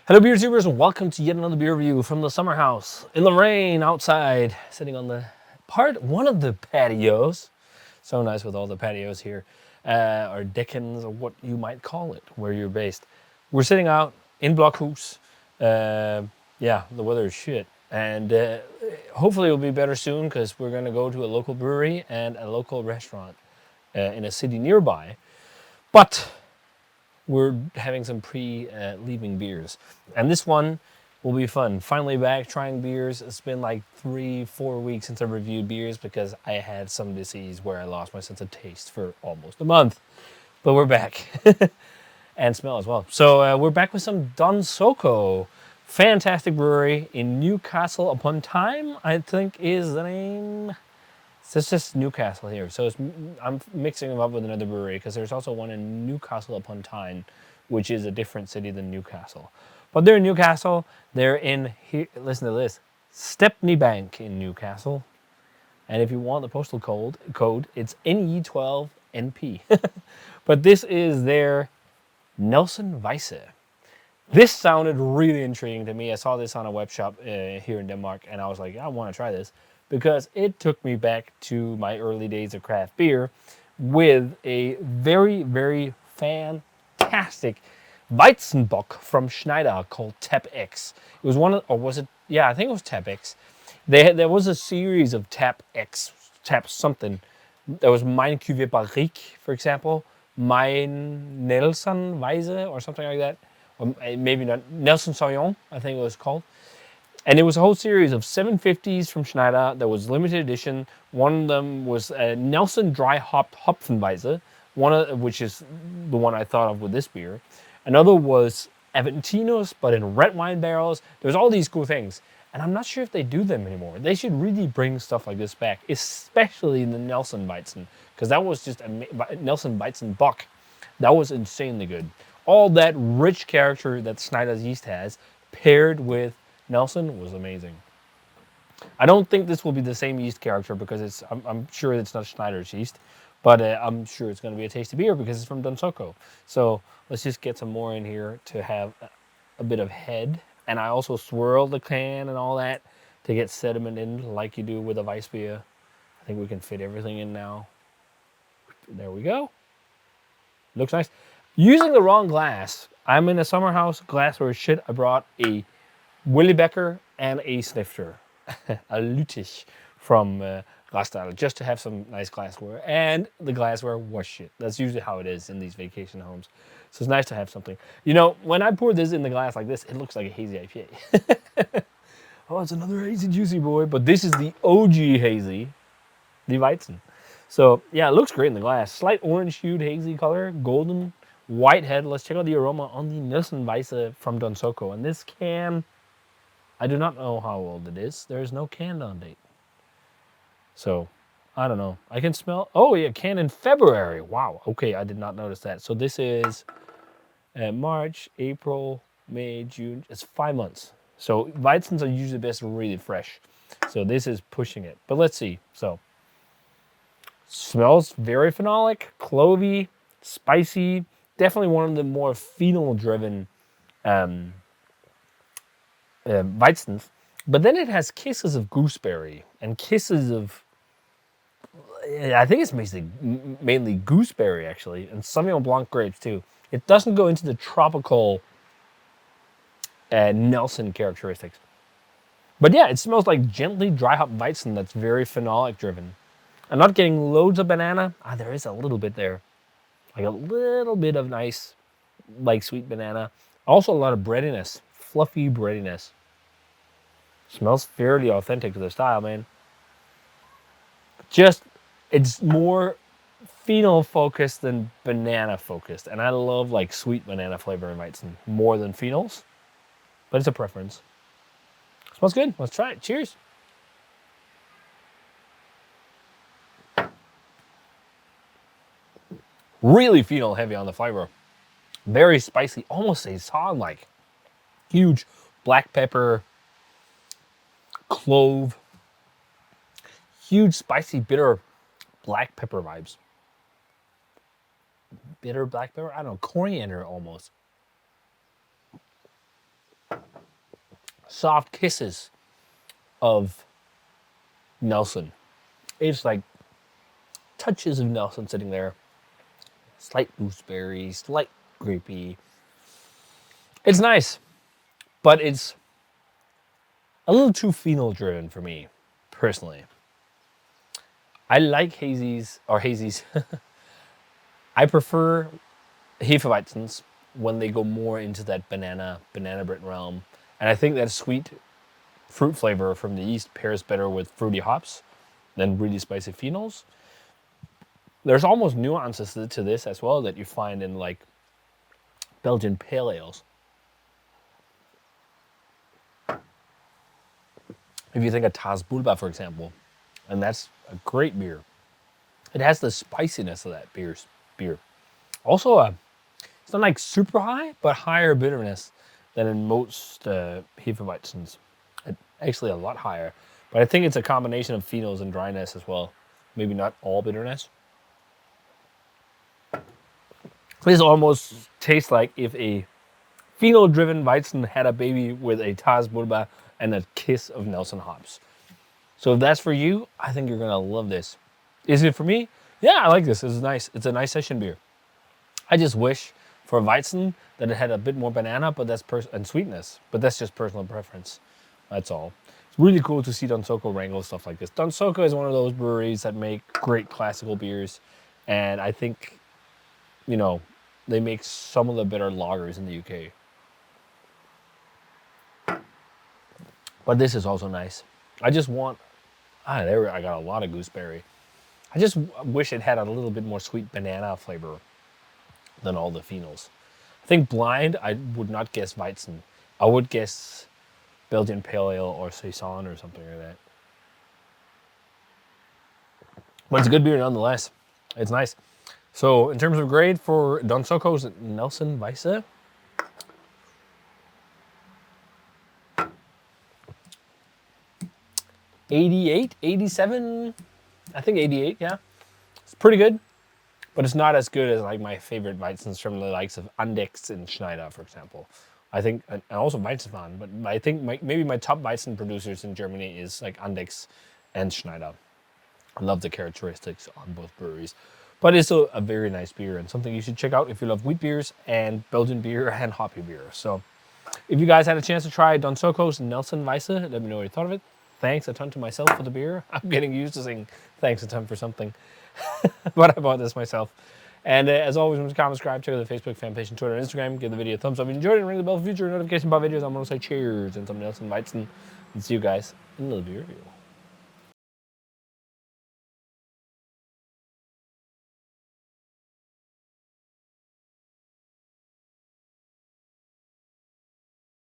Hello, beer tubers, and welcome to yet another beer review from the summer house in the rain outside, sitting on one of the patios. So nice with all the patios here, or deckens, or what you might call it, where you're based. We're sitting out in Blockhouse. Yeah, the weather is shit, and hopefully it'll be better soon because we're gonna go to a local brewery and a local restaurant in a city nearby. But we're having some pre-leaving beers. And this one will be fun. Finally back trying beers. It's been like 3-4 weeks since I reviewed beers because I had some disease where I lost my sense of taste for almost a month. But we're back. And smell as well. So we're back with some Donzoko. Fantastic brewery in Newcastle upon Tyne, I think is the name. So it's just Newcastle here. So I'm mixing them up with another brewery because there's also one in Newcastle upon Tyne, which is a different city than Newcastle. But they're in Newcastle. They're in here. Listen to this: Stepney Bank in Newcastle. And if you want the postal code, it's NE12NP. But this is their Nelson Weisse. This sounded really intriguing to me. I saw this on a web shop here in Denmark, and I was like, I want to try this because it took me back to my early days of craft beer with a very, very fantastic Weizenbock from Schneider called Tap X. It was one of, or was it? Yeah, I think it was Tap X. There was a series of Tap X, Tap something. There was Mein Cuvée Barrique, for example, Mein Nelson Weisse, or something like that. Or maybe not, Nelson Sauvignon, I think it was called. And it was a whole series of 750s from Schneider that was limited edition. One of them was a Nelson dry hopped Hopfenweisse, which is the one I thought of with this beer. Another was Aventinos, but in red wine barrels. There's all these cool things. And I'm not sure if they do them anymore. They should really bring stuff like this back, especially in the Nelson Weizen, because that was just a Nelson Weizen Bock. That was insanely good. All that rich character that Schneider's yeast has, paired with Nelson, was amazing. I don't think this will be the same yeast character because I'm sure it's not Schneider's yeast, but I'm sure it's going to be a tasty beer because it's from Donzoko. So let's just get some more in here to have a bit of head. And I also swirl the can and all that to get sediment in like you do with a Weiss beer. I think we can fit everything in now. There we go. Looks nice. Using the wrong glass. I'm in a summer house glassware shit. I brought a Willy Becker and a snifter, a Lüttich from Rastal, just to have some nice glassware. And the glassware was shit. That's usually how it is in these vacation homes. So it's nice to have something. You know, when I pour this in the glass like this, it looks like a hazy IPA. Oh, it's another hazy juicy boy. But this is the OG hazy, the Weizen. So yeah, it looks great in the glass. Slight orange hued hazy color, golden white head. Let's check out the aroma on the Nelson Weisse from Donzoko. And this can, I do not know how old it is. There is no can on date. So I don't know. I can smell, oh yeah, can in February. Wow, okay, I did not notice that. So this is March, April, May, June. It's 5 months. So Weizens are usually best really fresh. So this is pushing it. But let's see. So smells very phenolic, clovey, spicy. Definitely one of the more phenol-driven Weizens. But then it has kisses of gooseberry and kisses of, I think it's mainly gooseberry actually, and Sauvignon Blanc grapes too. It doesn't go into the tropical Nelson characteristics. But yeah, it smells like gently dry hop Weizen that's very phenolic driven. I'm not getting loads of banana. There is a little bit there. Like a little bit of nice, like sweet banana. Also a lot of breadiness, fluffy breadiness. Smells fairly authentic to the style, man. Just, it's more phenol focused than banana focused. And I love like sweet banana flavor in Weizen more than phenols. But it's a preference. Smells good. Let's try it. Cheers. Really phenol heavy on the flavor. Very spicy, almost a song-like. Huge black pepper, clove, huge spicy bitter black pepper vibes. Bitter black pepper? I don't know, coriander almost. soft kisses of Nelson. It's like touches of Nelson sitting there. Slight gooseberry, slight grapey. It's nice, but it's a little too phenol driven for me, personally. I like hazies. I prefer Hefeweizens when they go more into that banana bread realm. And I think that sweet fruit flavor from the yeast pairs better with fruity hops than really spicy phenols. There's almost nuances to this as well that you find in like Belgian pale ales. If you think of Tas Bulba, for example, and that's a great beer. It has the spiciness of that beer. Also, it's not like super high, but higher bitterness than in most Hefeweizens. Actually, a lot higher. But I think it's a combination of phenols and dryness as well. Maybe not all bitterness. This almost tastes like if a phenol-driven Weizen had a baby with a Tas Bulba and a kiss of Nelson hops. So if that's for you, I think you're gonna love this. Is it for me? Yeah, I like this. It's nice. It's a nice session beer. I just wish for a Weizen that it had a bit more banana, but that's and sweetness. But that's just personal preference. That's all. It's really cool to see Donzoko wrangle stuff like this. Donzoko is one of those breweries that make great classical beers, and I think, you know, they make some of the better lagers in the UK. But this is also nice. I just want, I got a lot of gooseberry. I just wish it had a little bit more sweet banana flavor than all the phenols. I think blind, I would not guess Weizen. I would guess Belgian Pale Ale or Saison or something like that. But it's a good beer nonetheless. It's nice. So in terms of grade for Donzoko's Nelson Weisse, '88, '87, I think 88, yeah. It's pretty good, but it's not as good as like my favorite Weizens from the likes of Andex and Schneider, for example. I think, and also Weizenfahn, but I think maybe my top Weizen producers in Germany is like Andex and Schneider. I love the characteristics on both breweries. But it's a very nice beer and something you should check out if you love wheat beers and Belgian beer and hoppy beer. So if you guys had a chance to try Donzoko's Nelson Weisse, let me know what you thought of it. Thanks a ton to myself for the beer. I'm getting used to saying thanks a ton for something. But I bought this myself. And as always, remember to comment, subscribe, check out the Facebook fan page, and Twitter, and Instagram. Give the video a thumbs up if you enjoyed it, and ring the bell for future notifications about videos. I'm going to say cheers and something else, and Weizen. And see you guys in another beer review.